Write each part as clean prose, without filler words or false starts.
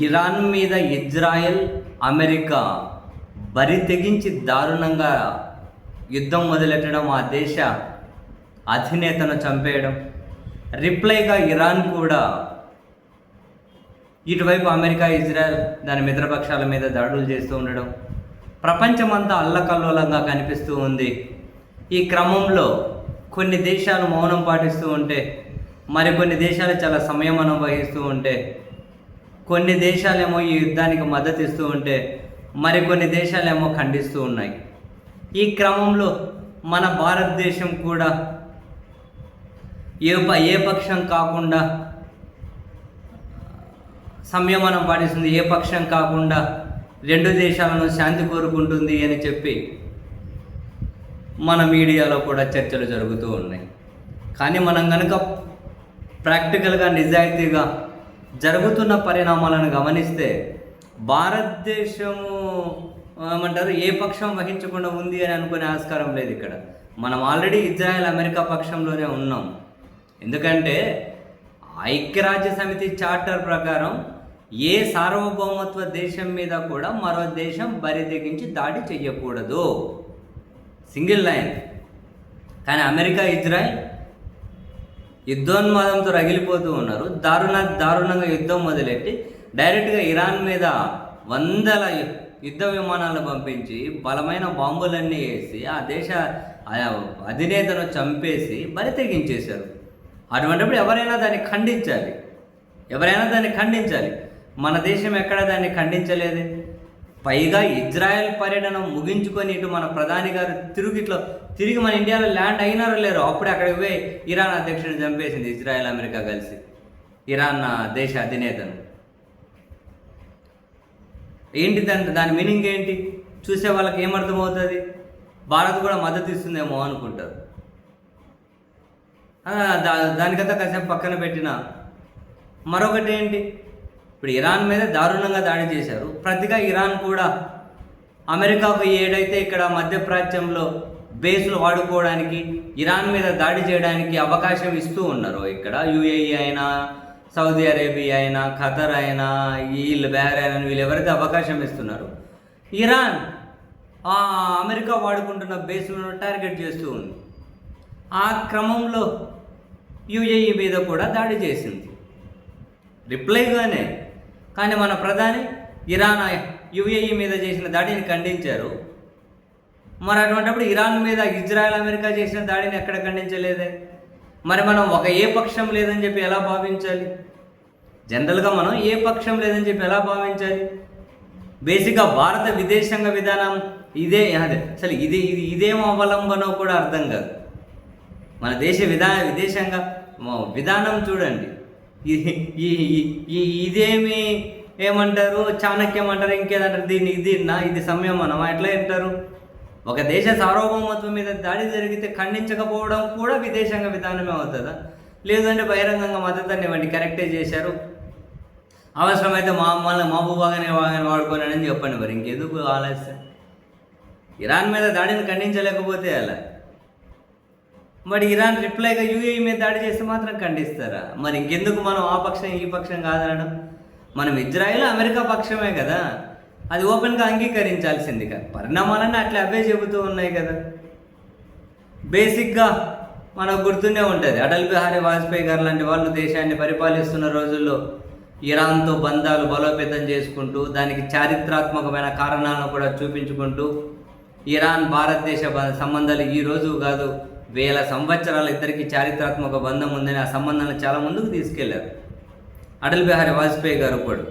Iran మీద Israel, America బరి తెగించి దారుణంగా యుద్ధం మొదలెట్టడం, ఆ దేశ అధినేతను చంపేయడం, రిప్లైగా ఇరాన్ కూడా ఇటువైపు అమెరికా, ఇజ్రాయెల్ దాని మిత్రపక్షాల మీద దాడులు చేస్తూ ఉండడం, ప్రపంచమంతా అల్లకల్లోలంగా కనిపిస్తూ ఉంది. ఈ క్రమంలో కొన్ని దేశాలు మౌనం పాటిస్తూ ఉంటే, మరికొన్ని దేశాలు చాలా సంయమనం వహిస్తూ ఉంటే, కొన్ని దేశాలేమో ఈ యుద్ధానికి మద్దతు ఇస్తూ ఉంటే, మరికొన్ని దేశాలేమో ఖండిస్తూ ఉన్నాయి. ఈ క్రమంలో మన భారతదేశం కూడా ఏ పక్షం కాకుండా సంయమనం పాటిస్తుంది, ఏ పక్షం కాకుండా రెండు దేశాలను శాంతి కోరుకుంటుంది అని చెప్పి మన మీడియాలో కూడా చర్చలు జరుగుతూ ఉన్నాయి. కానీ మనం కనుక ప్రాక్టికల్గా, నిజాయితీగా జరుగుతున్న పరిణామాలను గమనిస్తే భారతదేశము ఏమంటారు ఏ పక్షం వహించకుండా ఉంది అని అనుకునే ఆస్కారం లేదు. ఇక్కడ మనం ఆల్రెడీ ఇజ్రాయెల్, అమెరికా పక్షంలోనే ఉన్నాం. ఎందుకంటే ఐక్యరాజ్య సమితి చార్టర్ ప్రకారం ఏ సార్వభౌమత్వ దేశం మీద కూడా మరో దేశం బరి తెగించి దాడి చెయ్యకూడదు, సింగిల్ లైన్. కానీ అమెరికా, ఇజ్రాయెల్ యుద్ధోన్మాదంతో రగిలిపోతూ ఉన్నారు. దారుణంగా యుద్ధం మొదలెట్టి డైరెక్ట్గా ఇరాన్ మీద వందల యుద్ధ విమానాలను పంపించి బలమైన బాంబులన్నీ వేసి ఆ దేశ అధినేతను చంపేసి బరి తెగించేశారు. అటువంటిప్పుడు ఎవరైనా దాన్ని ఖండించాలి. మన దేశం ఎక్కడ దాన్ని ఖండించలేదు. పైగా ఇజ్రాయెల్ పర్యటన ముగించుకొని ఇటు మన ప్రధాని గారు తిరిగి మన ఇండియాలో ల్యాండ్ అయినారో లేరో అప్పుడే అక్కడికి పోయి ఇరాన్ అధ్యక్షుడిని చంపేసింది ఇజ్రాయెల్, అమెరికా కలిసి ఇరాన్ దేశ అధినేతను. ఏంటి దాని మీనింగ్ ఏంటి? చూసే వాళ్ళకి ఏమర్థమవుతుంది? భారత్ కూడా మద్దతు ఇస్తుందేమో అనుకుంటారు. దానికంతా కాసేపు పక్కన పెట్టిన మరొకటి ఏంటి, ఇప్పుడు ఇరాన్ మీద దారుణంగా దాడి చేశారు. ప్రతిగా ఇరాన్ కూడా అమెరికాకు ఏదైతే ఇక్కడ మధ్యప్రాచ్యంలో బేస్లు వాడుకోవడానికి, ఇరాన్ మీద దాడి చేయడానికి అవకాశం ఇస్తూ ఉన్నారు. ఇక్కడ యుఏఈ అయినా, సౌదీ అరేబియా అయినా, ఖతర్ అయినా, బహ్రెయిన్ అయినా, వీళ్ళు ఎవరైతే అవకాశం ఇస్తున్నారు, ఇరాన్ అమెరికా వాడుకుంటున్న బేస్లను టార్గెట్ చేస్తూ ఉంది. ఆ క్రమంలో యుఏఈ మీద కూడా దాడి చేసింది రిప్లైగానే. కానీ మన ప్రధాని ఇరాన్ యుఏఈ మీద చేసిన దాడిని ఖండించారు. మరి అటువంటిప్పుడు ఇరాన్ మీద ఇజ్రాయెల్, అమెరికా చేసిన దాడిని ఎక్కడ ఖండించలేదే? మరి మనం ఏ పక్షం లేదని చెప్పి ఎలా భావించాలి? జనరల్గా మనం ఏ పక్షం లేదని చెప్పి ఎలా భావించాలి? బేసిక్గా భారత విదేశాంగ విధానం అసలు ఇదేం అవలంబనో కూడా అర్థం కాదు. మన దేశ విదేశాంగ విధానం చూడండి, ఇదేమి ఏమంటారు, చాణక్యం అంటారు, ఇంకేదంటారు, ఇది సంయమనం ఎట్లా అంటారు? ఒక దేశ సార్వభౌమత్వం మీద దాడి జరిగితే ఖండించకపోవడం కూడా విదేశాంగ విధానమే అవుతుందా? లేదంటే బహిరంగంగా మద్దతుని ఇవ్వండి, కరెక్టే చేశారు, అవసరమైతే మహబూబాగానే వాడుకోనని చెప్పండి. మరి ఇంకెందుకు ఆలస్యం? ఇరాన్ మీద దాడిని ఖండించలేకపోతే అలా, మరి ఇరాన్ రిప్లైగా యుఏఈ మీద దాడి చేస్తే మాత్రం ఖండిస్తారా? మరి ఇంకెందుకు మనం ఆ పక్షం ఈ పక్షం కాదనడం? మనం ఇజ్రాయెల్, అమెరికా పక్షమే కదా, అది ఓపెన్గా అంగీకరించాల్సింది కదా. పరిణామాలన్నీ అట్లా అవే చెబుతూ ఉన్నాయి కదా. బేసిక్గా మనకు గుర్తుండే ఉంటుంది, అటల్ బిహారీ వాజ్పేయి గారు లాంటి వాళ్ళు దేశాన్ని పరిపాలిస్తున్న రోజుల్లో ఇరాన్తో బంధాలు బలోపేతం చేసుకుంటూ, దానికి చారిత్రాత్మకమైన కారణాలను కూడా చూపించుకుంటూ, ఇరాన్ భారతదేశ సంబంధాలు ఈ రోజు కాదు, వేల సంవత్సరాల ఇద్దరికి చారిత్రాత్మక బంధం ఉందని ఆ సంబంధాలను చాలా ముందుకు తీసుకెళ్లారు అటల్ బిహారీ వాజ్పేయి గారు కూడా.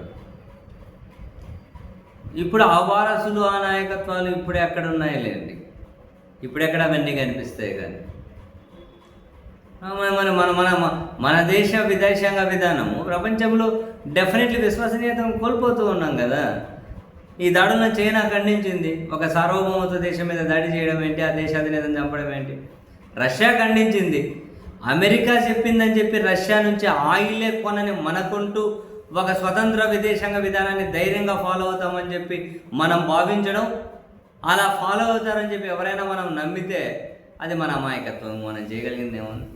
ఇప్పుడు ఆ వారసులు, ఆ నాయకత్వాలు ఇప్పుడు ఎక్కడ ఉన్నాయో లేండి, ఇప్పుడెక్కడ అవన్నీ కనిపిస్తాయి. కానీ మన దేశ విదేశాంగ విధానము ప్రపంచంలో డెఫినెట్లీ విశ్వసనీయతను కోల్పోతూ ఉన్నాం కదా. ఈ దాడులను చైనా ఖండించింది. ఒక సార్వభౌమత్వ దేశం మీద దాడి చేయడం ఏంటి, ఆ దేశ అధినేతను చంపడం ఏంటి? రష్యా ఖండించింది. అమెరికా చెప్పిందని చెప్పి రష్యా నుంచి ఆయిలే కొనని మనకుంటూ ఒక స్వతంత్ర విదేశాంగ విధానాన్ని ధైర్యంగా ఫాలో అవుతామని చెప్పి మనం భావించడం, అలా ఫాలో అవుతారని చెప్పి ఎవరైనా మనం నమ్మితే అది మన అమాయకత్వం. మనం చేయగలిగింది ఏముంది?